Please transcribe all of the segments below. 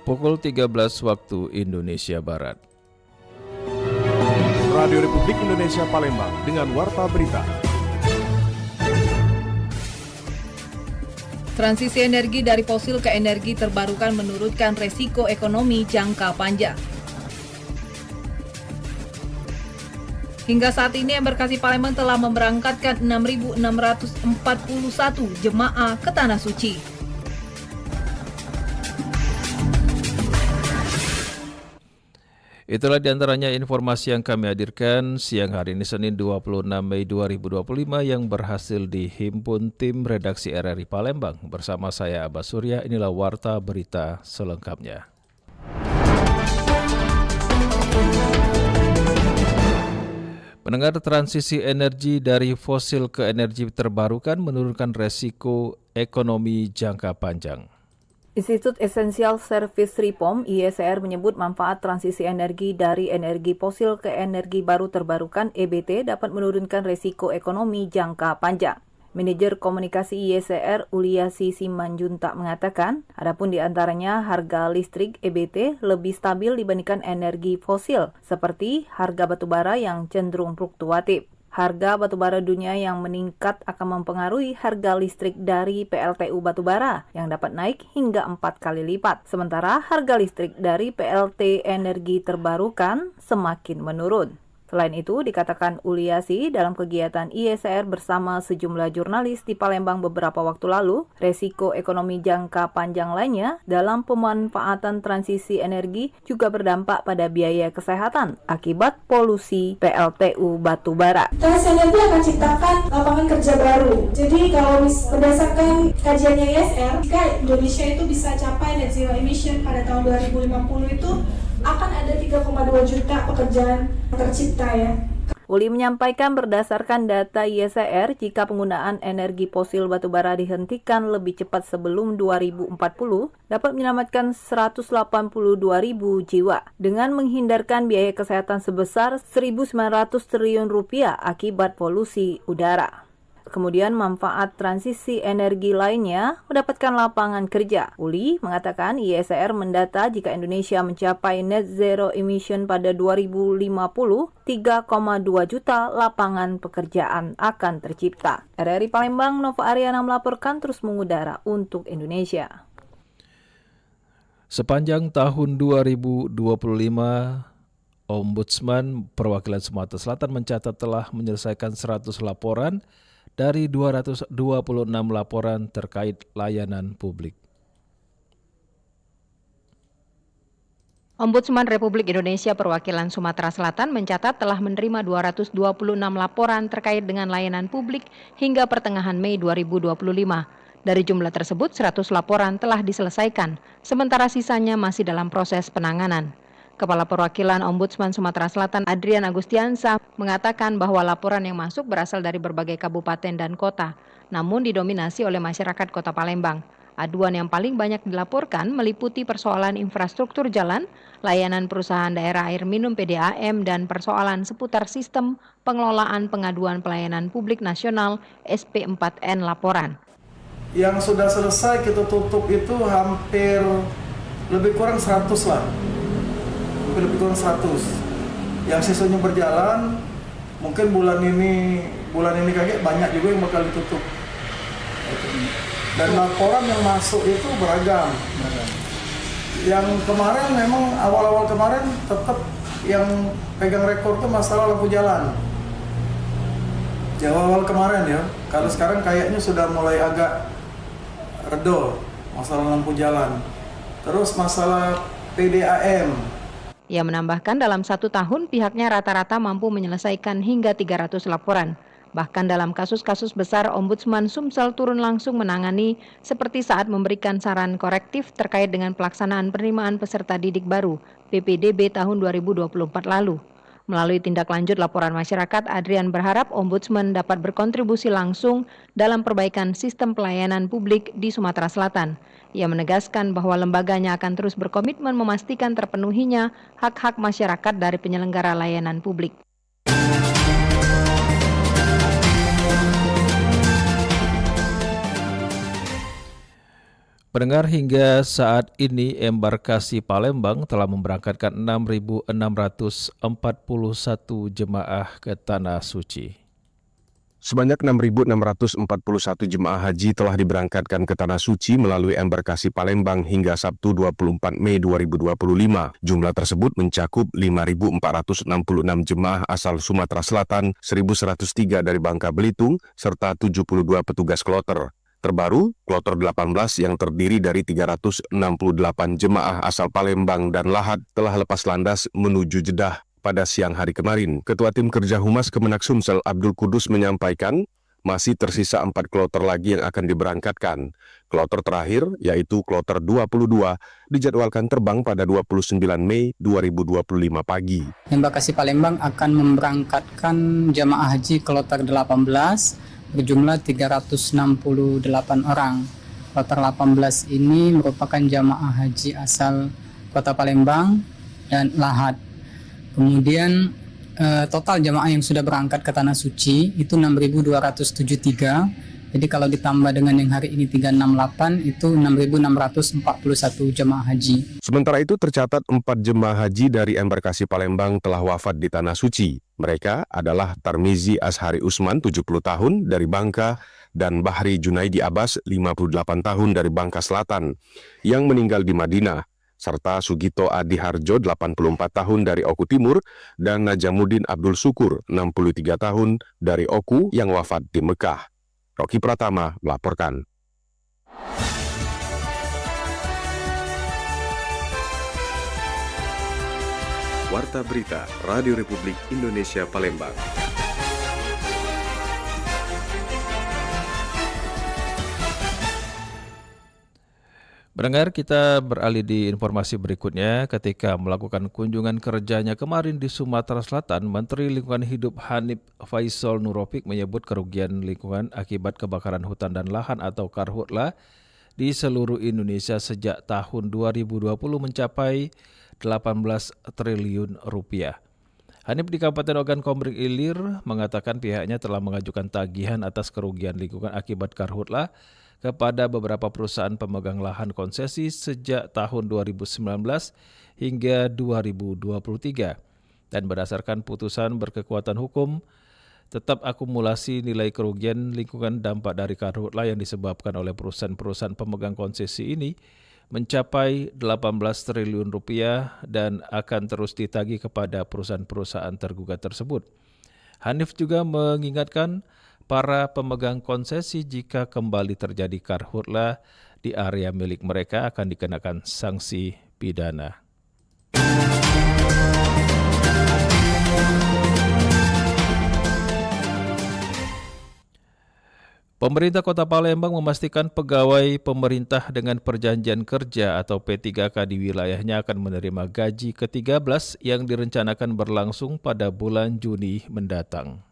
pukul 13 waktu Indonesia Barat. Radio Republik Indonesia Palembang dengan Warta Berita. Transisi energi dari fosil ke energi terbarukan menurunkan resiko ekonomi jangka panjang. Hingga saat ini Embarkasi Palembang telah memberangkatkan 6.641 jemaah ke Tanah Suci. Itulah diantaranya informasi yang kami hadirkan siang hari ini Senin 26 Mei 2025 yang berhasil dihimpun tim redaksi RRI Palembang. Bersama saya Abbas Surya, inilah Warta Berita selengkapnya. Pendengar, transisi energi dari fosil ke energi terbarukan menurunkan resiko ekonomi jangka panjang. Institut Essential Service Reform (IESR) menyebut manfaat transisi energi dari energi fosil ke energi baru terbarukan (EBT) dapat menurunkan risiko ekonomi jangka panjang. Manajer Komunikasi IESR Uliasi Simanjuntak mengatakan, adapun di antaranya harga listrik EBT lebih stabil dibandingkan energi fosil, seperti harga batubara yang cenderung fluktuatif. Harga batubara dunia yang meningkat akan mempengaruhi harga listrik dari PLTU batubara yang dapat naik hingga 4 kali lipat. Sementara harga listrik dari PLT energi terbarukan semakin menurun. Selain itu, dikatakan Uliasi dalam kegiatan IESR bersama sejumlah jurnalis di Palembang beberapa waktu lalu, resiko ekonomi jangka panjang lainnya dalam pemanfaatan transisi energi juga berdampak pada biaya kesehatan akibat polusi PLTU batubara. Transisi energi akan ciptakan lapangan kerja baru. Jadi kalau berdasarkan kajiannya IESR, jika Indonesia itu bisa capai net zero emission pada tahun 2050 itu akan ada 3,2 juta pekerjaan tercipta ya. Uli menyampaikan berdasarkan data IESR, jika penggunaan energi fosil batubara dihentikan lebih cepat sebelum 2040, dapat menyelamatkan 182.000 jiwa dengan menghindarkan biaya kesehatan sebesar 1.900 triliun rupiah akibat polusi udara. Kemudian manfaat transisi energi lainnya mendapatkan lapangan kerja. Uli mengatakan IESR mendata jika Indonesia mencapai net zero emission pada 2050, 3,2 juta lapangan pekerjaan akan tercipta. RRI Palembang, Nova Ariana melaporkan terus mengudara untuk Indonesia. Sepanjang tahun 2025, Ombudsman Perwakilan Sumatera Selatan mencatat telah menyelesaikan 100 laporan dari 226 laporan terkait layanan publik. Ombudsman Republik Indonesia Perwakilan Sumatera Selatan mencatat telah menerima 226 laporan terkait dengan layanan publik hingga pertengahan Mei 2025. Dari jumlah tersebut, 100 laporan telah diselesaikan, sementara sisanya masih dalam proses penanganan. Kepala Perwakilan Ombudsman Sumatera Selatan Adrian Agustiansa mengatakan bahwa laporan yang masuk berasal dari berbagai kabupaten dan kota, namun didominasi oleh masyarakat Kota Palembang. Aduan yang paling banyak dilaporkan meliputi persoalan infrastruktur jalan, layanan perusahaan daerah air minum PDAM, dan persoalan seputar sistem pengelolaan pengaduan pelayanan publik nasional SP4N laporan. Yang sudah selesai kita tutup itu hampir lebih kurang 100 lah. Lebih kurang 100. Yang sisanya berjalan, mungkin bulan ini kayak banyak juga yang bakal ditutup. Dan laporan yang masuk itu beragam. Yang kemarin memang awal-awal kemarin tetap yang pegang rekor itu masalah lampu jalan. Awal kemarin ya. Kalau sekarang kayaknya sudah mulai agak redo masalah lampu jalan. Terus masalah PDAM. Ia menambahkan dalam 1 tahun pihaknya rata-rata mampu menyelesaikan hingga 300 laporan. Bahkan dalam kasus-kasus besar, Ombudsman Sumsel turun langsung menangani seperti saat memberikan saran korektif terkait dengan pelaksanaan penerimaan peserta didik baru PPDB tahun 2024 lalu. Melalui tindak lanjut laporan masyarakat, Adrian berharap Ombudsman dapat berkontribusi langsung dalam perbaikan sistem pelayanan publik di Sumatera Selatan. Ia menegaskan bahwa lembaganya akan terus berkomitmen memastikan terpenuhinya hak-hak masyarakat dari penyelenggara layanan publik. Pendengar, hingga saat ini embarkasi Palembang telah memberangkatkan 6.641 jemaah ke Tanah Suci. Sebanyak 6.641 jemaah haji telah diberangkatkan ke Tanah Suci melalui embarkasi Palembang hingga Sabtu 24 Mei 2025. Jumlah tersebut mencakup 5.466 jemaah asal Sumatera Selatan, 1.103 dari Bangka Belitung, serta 72 petugas kloter. Terbaru, kloter 18 yang terdiri dari 368 jemaah asal Palembang dan Lahat telah lepas landas menuju Jeddah pada siang hari kemarin. Ketua Tim Kerja Humas Kemenak Sumsel Abdul Kudus menyampaikan, masih tersisa 4 kloter lagi yang akan diberangkatkan. Kloter terakhir, yaitu kloter 22, dijadwalkan terbang pada 29 Mei 2025 pagi. Embarkasi Palembang akan memberangkatkan jamaah haji kloter 18 berjumlah 368 orang. Kloter 18 ini merupakan jamaah haji asal Kota Palembang dan Lahat. Kemudian total jamaah yang sudah berangkat ke Tanah Suci itu 6.273. Jadi kalau ditambah dengan yang hari ini 368 itu 6.641 jemaah haji. Sementara itu tercatat 4 jemaah haji dari embarkasi Palembang telah wafat di Tanah Suci. Mereka adalah Tarmizi Ashari Usman 70 tahun dari Bangka dan Bahri Junaidi Abbas 58 tahun dari Bangka Selatan yang meninggal di Madinah, serta Sugito Adi Harjo 84 tahun dari Oku Timur dan Najamuddin Abdul Syukur 63 tahun dari Oku yang wafat di Mekah. Rocky Pratama melaporkan. Warta Berita Radio Republik Indonesia Palembang. Pendengar, kita beralih di informasi berikutnya. Ketika melakukan kunjungan kerjanya kemarin di Sumatera Selatan, Menteri Lingkungan Hidup Hanif Faisal Nurofik menyebut kerugian lingkungan akibat kebakaran hutan dan lahan atau karhutla di seluruh Indonesia sejak tahun 2020 mencapai 18 triliun rupiah. Hanif di Kabupaten Ogan Komering Ilir mengatakan pihaknya telah mengajukan tagihan atas kerugian lingkungan akibat karhutla kepada beberapa perusahaan pemegang lahan konsesi sejak tahun 2019 hingga 2023. Dan berdasarkan putusan berkekuatan hukum, tetap akumulasi nilai kerugian lingkungan dampak dari karhutla yang disebabkan oleh perusahaan-perusahaan pemegang konsesi ini mencapai 18 triliun rupiah dan akan terus ditagih kepada perusahaan-perusahaan tergugat tersebut. Hanif juga mengingatkan para pemegang konsesi jika kembali terjadi karhutla di area milik mereka akan dikenakan sanksi pidana. Pemerintah Kota Palembang memastikan pegawai pemerintah dengan perjanjian kerja atau P3K di wilayahnya akan menerima gaji ke-13 yang direncanakan berlangsung pada bulan Juni mendatang.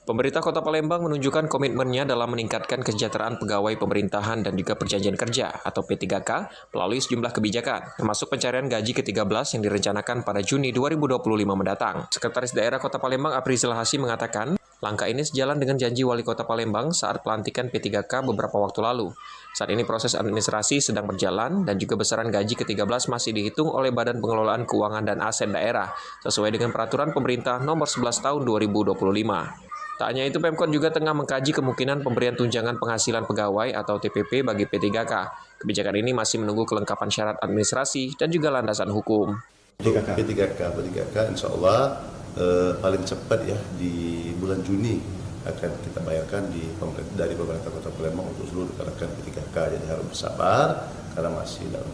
Pemerintah Kota Palembang menunjukkan komitmennya dalam meningkatkan kesejahteraan pegawai pemerintahan dan juga perjanjian kerja atau P3K melalui sejumlah kebijakan, termasuk pencarian gaji ke-13 yang direncanakan pada Juni 2025 mendatang. Sekretaris Daerah Kota Palembang Aprizal Hasi mengatakan, langkah ini sejalan dengan janji Wali Kota Palembang saat pelantikan P3K beberapa waktu lalu. Saat ini proses administrasi sedang berjalan dan juga besaran gaji ke-13 masih dihitung oleh Badan Pengelolaan Keuangan dan Aset Daerah sesuai dengan Peraturan Pemerintah Nomor 11 Tahun 2025. Tak hanya itu, Pemkot juga tengah mengkaji kemungkinan pemberian tunjangan penghasilan pegawai atau TPP bagi P3K. Kebijakan ini masih menunggu kelengkapan syarat administrasi dan juga landasan hukum. P3K insya Allah paling cepat ya di bulan Juni akan kita bayarkan dari pemerintah Kota Palembang untuk seluruh rekan P3K. Jadi harus bersabar karena masih dalam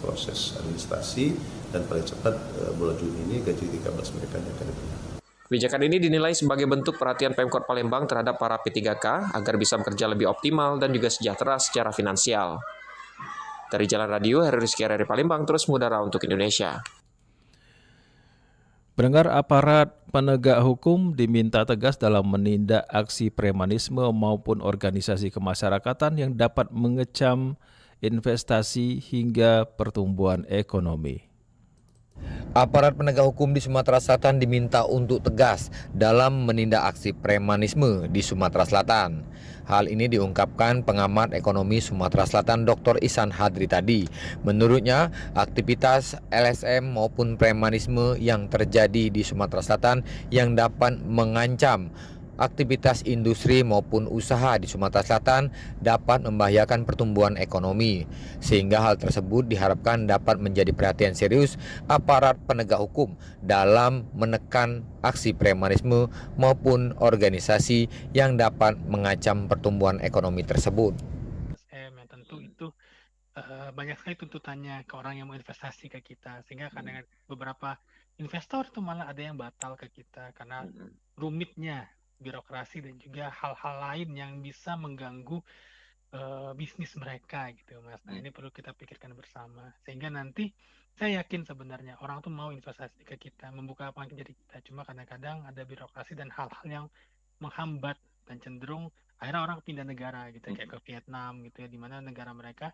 proses administrasi dan paling cepat bulan Juni ini gaji 13 mereka akan diberikan. Kebijakan ini dinilai sebagai bentuk perhatian Pemkot Palembang terhadap para P3K agar bisa bekerja lebih optimal dan juga sejahtera secara finansial. Dari Jalan Radio, Heri Rizky RRI Palembang terus mengudara untuk Indonesia. Pendengar, aparat penegak hukum diminta tegas dalam menindak aksi premanisme maupun organisasi kemasyarakatan yang dapat mengecam investasi hingga pertumbuhan ekonomi. Aparat penegak hukum di Sumatera Selatan diminta untuk tegas dalam menindak aksi premanisme di Sumatera Selatan. Hal ini diungkapkan pengamat ekonomi Sumatera Selatan Dr. Ihsan Hadri tadi. Menurutnya, aktivitas LSM maupun premanisme yang terjadi di Sumatera Selatan yang dapat mengancam aktivitas industri maupun usaha di Sumatera Selatan dapat membahayakan pertumbuhan ekonomi, sehingga hal tersebut diharapkan dapat menjadi perhatian serius aparat penegak hukum dalam menekan aksi premanisme maupun organisasi yang dapat mengancam pertumbuhan ekonomi tersebut. Tentu itu banyak sekali tuntutannya ke orang yang mau investasi ke kita, sehingga kadang beberapa investor itu malah ada yang batal ke kita karena rumitnya birokrasi dan juga hal-hal lain yang bisa mengganggu bisnis mereka gitu, Mas. Nah, ini perlu kita pikirkan bersama, sehingga nanti saya yakin sebenarnya orang tuh mau investasi ke kita, membuka lapangan kerja di kita. Cuma kadang-kadang ada birokrasi dan hal-hal yang menghambat dan cenderung akhirnya orang pindah negara gitu, kayak ke Vietnam gitu ya, di mana negara mereka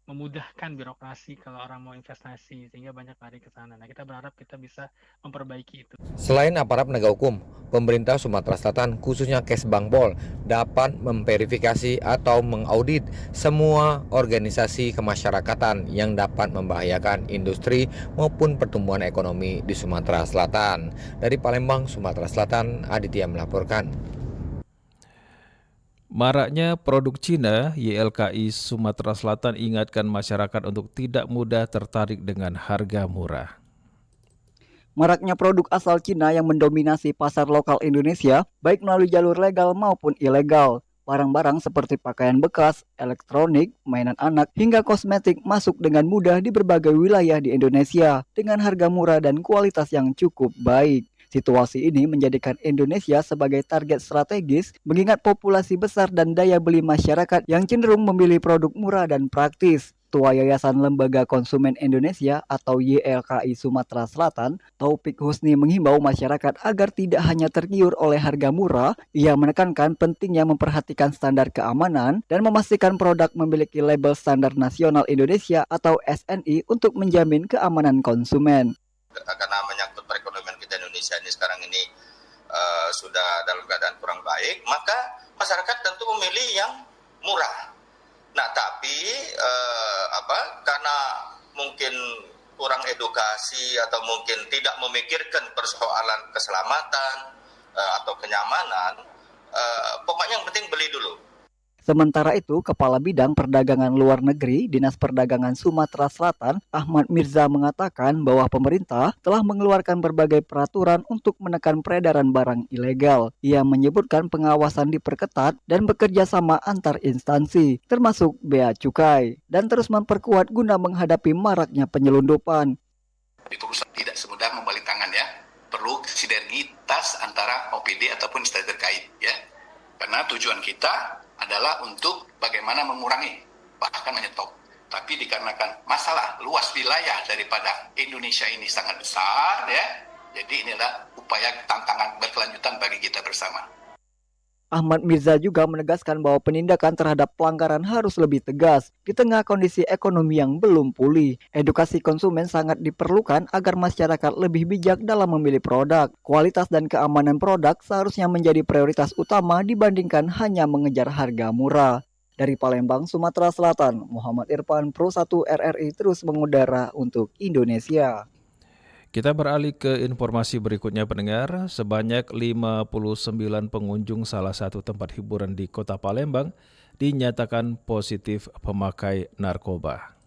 memudahkan birokrasi kalau orang mau investasi, sehingga banyak lari ke sana. Nah, kita berharap kita bisa memperbaiki itu. Selain aparat penegak hukum, pemerintah Sumatera Selatan khususnya Kesbangpol dapat memverifikasi atau mengaudit semua organisasi kemasyarakatan yang dapat membahayakan industri maupun pertumbuhan ekonomi di Sumatera Selatan. Dari Palembang, Sumatera Selatan, Aditya melaporkan. Maraknya produk Cina, YLKI Sumatera Selatan ingatkan masyarakat untuk tidak mudah tertarik dengan harga murah. Maraknya produk asal Cina yang mendominasi pasar lokal Indonesia, baik melalui jalur legal maupun ilegal. Barang-barang seperti pakaian bekas, elektronik, mainan anak, hingga kosmetik masuk dengan mudah di berbagai wilayah di Indonesia dengan harga murah dan kualitas yang cukup baik. Situasi ini menjadikan Indonesia sebagai target strategis mengingat populasi besar dan daya beli masyarakat yang cenderung memilih produk murah dan praktis. Ketua Yayasan Lembaga Konsumen Indonesia atau YLKI Sumatera Selatan, Taufik Husni menghimbau masyarakat agar tidak hanya tergiur oleh harga murah. Ia menekankan pentingnya memperhatikan standar keamanan dan memastikan produk memiliki label Standar Nasional Indonesia atau SNI untuk menjamin keamanan konsumen. Karena menyangkut perekonomian kita Indonesia ini sekarang ini sudah dalam keadaan kurang baik, maka masyarakat tentu memilih yang murah. Nah, tapi karena mungkin kurang edukasi atau mungkin tidak memikirkan persoalan keselamatan atau kenyamanan, pokoknya yang penting beli dulu. Sementara itu, Kepala Bidang Perdagangan Luar Negeri Dinas Perdagangan Sumatera Selatan, Ahmad Mirza mengatakan bahwa pemerintah telah mengeluarkan berbagai peraturan untuk menekan peredaran barang ilegal. Ia menyebutkan pengawasan diperketat dan bekerja sama antar instansi, termasuk Bea Cukai, dan terus memperkuat guna menghadapi maraknya penyelundupan. Itu tidak semudah membalik tangan ya, perlu sinergitas antara OPD ataupun instansi terkait ya, karena tujuan kita adalah untuk bagaimana mengurangi, bahkan menyetop. Tapi dikarenakan masalah luas wilayah daripada Indonesia ini sangat besar ya, jadi inilah upaya tantangan berkelanjutan bagi kita bersama. Ahmad Mirza juga menegaskan bahwa penindakan terhadap pelanggaran harus lebih tegas di tengah kondisi ekonomi yang belum pulih. Edukasi konsumen sangat diperlukan agar masyarakat lebih bijak dalam memilih produk. Kualitas dan keamanan produk seharusnya menjadi prioritas utama dibandingkan hanya mengejar harga murah. Dari Palembang, Sumatera Selatan, Muhammad Irfan, Pro 1 RRI terus mengudara untuk Indonesia. Kita beralih ke informasi berikutnya pendengar. Sebanyak 59 pengunjung salah satu tempat hiburan di Kota Palembang dinyatakan positif pemakai narkoba.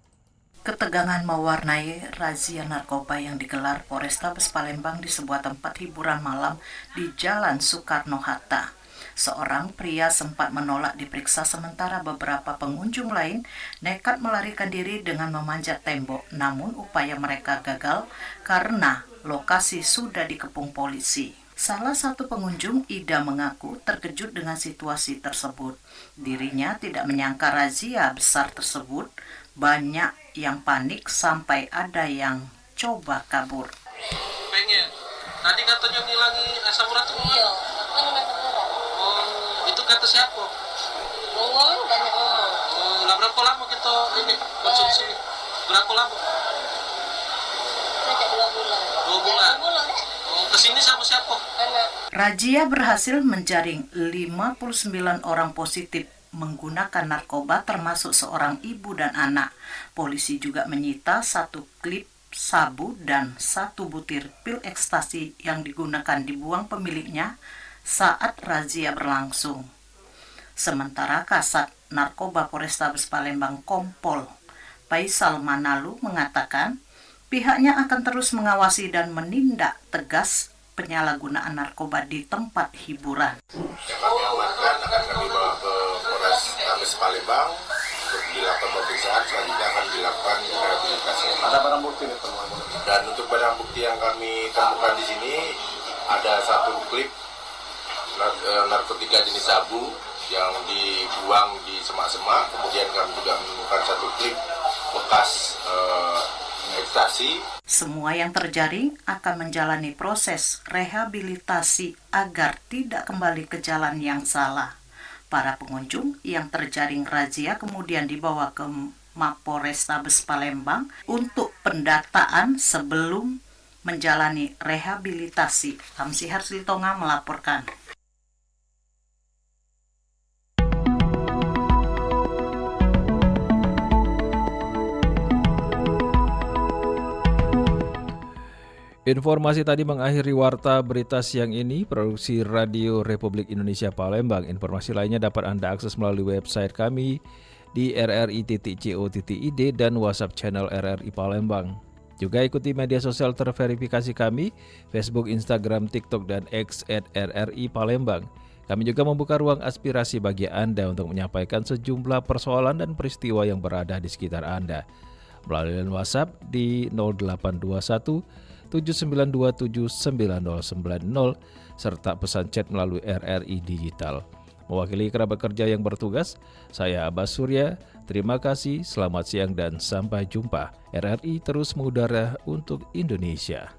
Ketegangan mewarnai razia narkoba yang digelar Polrestabes Palembang di sebuah tempat hiburan malam di Jalan Soekarno-Hatta. Seorang pria sempat menolak diperiksa sementara beberapa pengunjung lain nekat melarikan diri dengan memanjat tembok. Namun upaya mereka gagal karena lokasi sudah dikepung polisi. Salah satu pengunjung, Ida, mengaku terkejut dengan situasi tersebut. Dirinya tidak menyangka razia besar tersebut. Banyak yang panik sampai ada yang coba kabur. Pengen. Tadi katanya ngilangi asam urat tuh. Iya, itu kata siapa? Ngomong, banyak ngomong. Lah berapa lama kita ini konsumsi? Berapa lama? sejak 2 bulan. 2 bulan? Oh, kesini sama siapa? Anak. Razia berhasil menjaring 59 orang positif menggunakan narkoba termasuk seorang ibu dan anak. Polisi juga menyita 1 klip sabu dan 1 butir pil ekstasi yang digunakan dibuang pemiliknya saat razia berlangsung. Sementara Kasat Narkoba Polrestabes Palembang Kompol Faisal Manalu mengatakan pihaknya akan terus mengawasi dan menindak tegas penyalahgunaan narkoba di tempat hiburan. Yang kami amankan akan kami bawa ke Polrestabes Palembang untuk dilakukan pemeriksaan, selanjutnya akan dilakukan rehabilitasi. Ada barang bukti nih teman-teman. Dan untuk barang bukti yang kami temukan di sini ada 1 klip narkotika jenis sabu yang dibuang di semak-semak. Kemudian kami juga menemukan 1 klip bekas ekstasi. Semua yang terjaring akan menjalani proses rehabilitasi agar tidak kembali ke jalan yang salah. Para pengunjung yang terjaring razia kemudian dibawa ke Mapolrestabes Palembang untuk pendataan sebelum menjalani rehabilitasi. Hamsihar Silitonga melaporkan. Informasi tadi mengakhiri Warta Berita siang ini, produksi Radio Republik Indonesia Palembang. Informasi lainnya dapat Anda akses melalui website kami di rri.co.id dan WhatsApp channel RRI Palembang. Juga ikuti media sosial terverifikasi kami, Facebook, Instagram, TikTok, dan X @RRI Palembang. Kami juga membuka ruang aspirasi bagi Anda untuk menyampaikan sejumlah persoalan dan peristiwa yang berada di sekitar Anda. Melalui WhatsApp di 0821 79279090 serta pesan chat melalui RRI Digital. Mewakili kerabat kerja yang bertugas, saya Abbas Surya. Terima kasih, selamat siang dan sampai jumpa. RRI terus mengudara untuk Indonesia.